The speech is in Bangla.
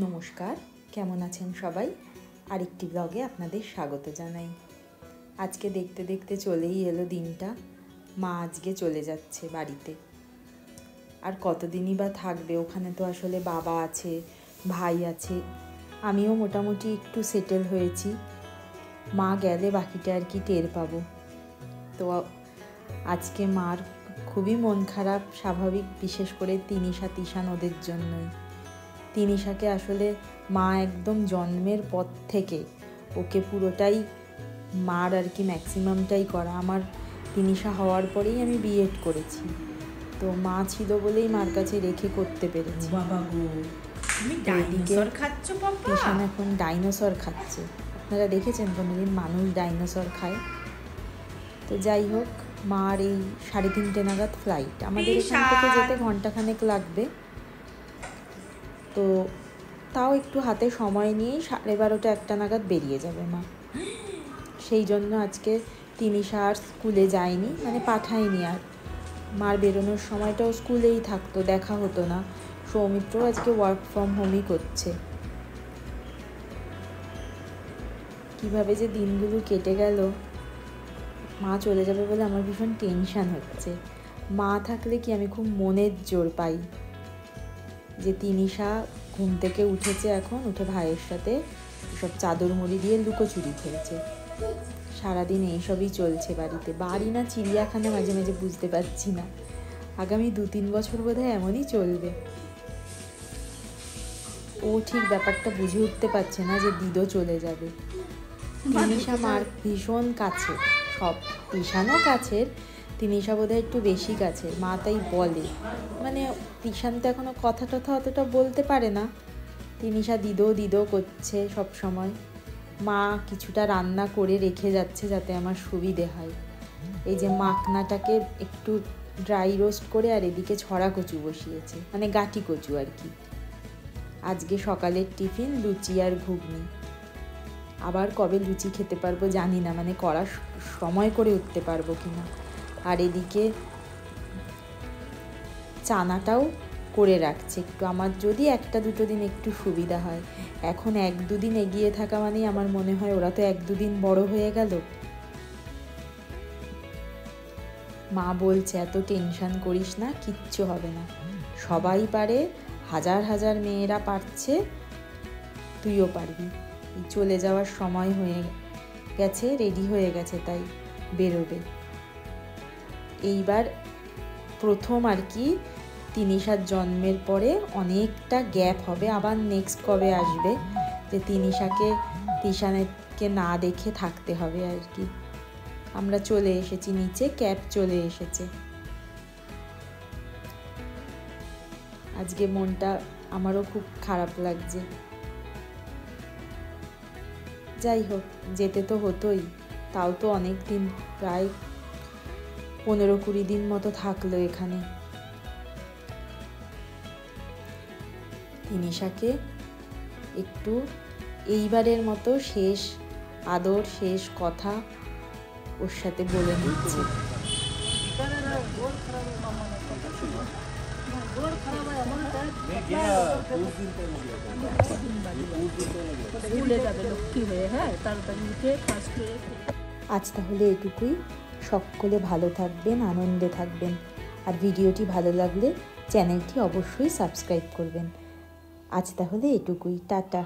নমস্কার, কেমন আছেন সবাই? আরেকটি ব্লগে আপনাদের স্বাগত জানাই। আজকে দেখতে দেখতে চলেই এলো দিনটা। মা আজকে চলে যাচ্ছে বাড়িতে। আর কতদিনই বা থাকবে? ওখানে তো আসলে বাবা আছে, ভাই আছে, আমিও মোটামুটি একটু সেটেল হয়েছি। মা গেলে বাকিটা আর কি টের পাবো। তো আজকে মার খুবই মন খারাপ, স্বাভাবিক, বিশেষ করে তিনিশা তিশান ওদের জন্যই। তিনিশাকে আসলে মা একদম জন্মের পর থেকে ওকে পুরোটাই মার আর কি ম্যাক্সিমামটাই করা। আমার তিনিশা হওয়ার পরেই আমি বিএড করেছি, তো মা ছিল বলেই মার কাছে রেখে করতে পেরেছি। বাবা গো, তুমি ডাইনোসর খাচ্ছ বাবা? তিশান এখন ডাইনোসর খাচ্ছে। আপনারা দেখেছেন কোনোদিন মানুষ ডাইনোসর খায়? তো যাই হোক, মার এই 3:30 নাগাদ ফ্লাইট। আমাদের এখান থেকে যেতে ঘন্টাখানেক লাগবে। তো তাও একটু হাতে সময় নিয়েই 12:30 1টা নাগাদ বেরিয়ে যাবে মা। সেই জন্য আজকে তিনিশা আর স্কুলে যায়নি, মানে পাঠায়নি। আর মার বেরোনোর সময়টাও স্কুলেই থাকতো, দেখা হতো না। সৌমিত্র আজকে ওয়ার্ক ফ্রম হোমই করছে। কিভাবে যে দিনগুলো কেটে গেল। মা চলে যাবে বলে আমার ভীষণ টেনশান হচ্ছে। মা থাকলে কি আমি খুব মনের জোর পাই যে তিনিশা ঘুম থেকে উঠেছে, এখন উঠে ভাইয়ের সাথে সব চাদর মুড়ি দিয়ে লুকোচুরি খেলছে। সারাদিন এইসবই চলছে বাড়িতে। বাড়ি না চিড়িয়াখানা মাঝে মাঝে বুঝতে পারছি না। আগামী 2-3 বছর বোধহয় এমনই চলবে। ও ঠিক ব্যাপারটা বুঝে উঠতে পারছে না যে দিদো চলে যাবে। তিনিশা মার ভীষণ কাছে, সব তিশানও কাছের, তিনিশা বোধহয় একটু বেশি কাছের। মা তাই বলে, মানে তিশান তো এখনো কথা টথা অতটা বলতে পারে না। তিনিশা দিদো দিদো করছে সব সময়। মা কিছুটা রান্না করে রেখে যাচ্ছে যাতে আমার সুবিধে হয়। এই যে মাখনাটাকে একটু ড্রাই রোস্ট করে আর এদিকে ছড়া কচু বসিয়েছে, মানে গাটি কচু আর কি। আজকে সকালের টিফিন লুচি আর ঘুগনি। আবার কবে লুচি খেতে পারবো জানি না, মানে করার সময় করে উঠতে পারবো কিনা। আর এদিকে চানাটাও করে রাখছে একটু, আমার যদি 1-2 দিন একটু সুবিধা হয়। এখন 1-2 দিন এগিয়ে থাকা মানেই আমার মনে হয় ওরা তো 1-2 দিন বড় হয়ে গেল। মা বলছে এত টেনশন করিস না, কিচ্ছু হবে না, সবাই পারে, হাজার হাজার মেয়েরা পারছে, তুইও পারবি। চলে যাওয়ার সময় হয়ে গেছে, রেডি হয়ে গেছে, তাই বেরোবে। এইবার প্রথম আর কি তিনিশার জন্মের পরে অনেকটা গ্যাপ হবে। আবার নেক্সট কবে আসবে যে তিশানকে না দেখে থাকতে হবে আর কি। আমরা চলে এসেছি নিচে, ক্যাব চলে এসেছে। আজকে মনটা আমারও খুব খারাপ লাগছে। যাই হোক, যেতে তো হতোই। তাও তো অনেক দিন, প্রায় 15-20 দিন মতো থাকলো এখানে। তিনিশাকে একটু এইবারের মতো শেষ আদর, শেষ কথা ওর সাথে বলে নিচ্ছে। আজ তাহলে এটুকুই। সকলে ভালো থাকবেন, আনন্দে থাকবেন। আর ভিডিওটি ভালো লাগলে চ্যানেলটি অবশ্যই সাবস্ক্রাইব করবেন। আজ তাহলে এটুকুই, টাটা।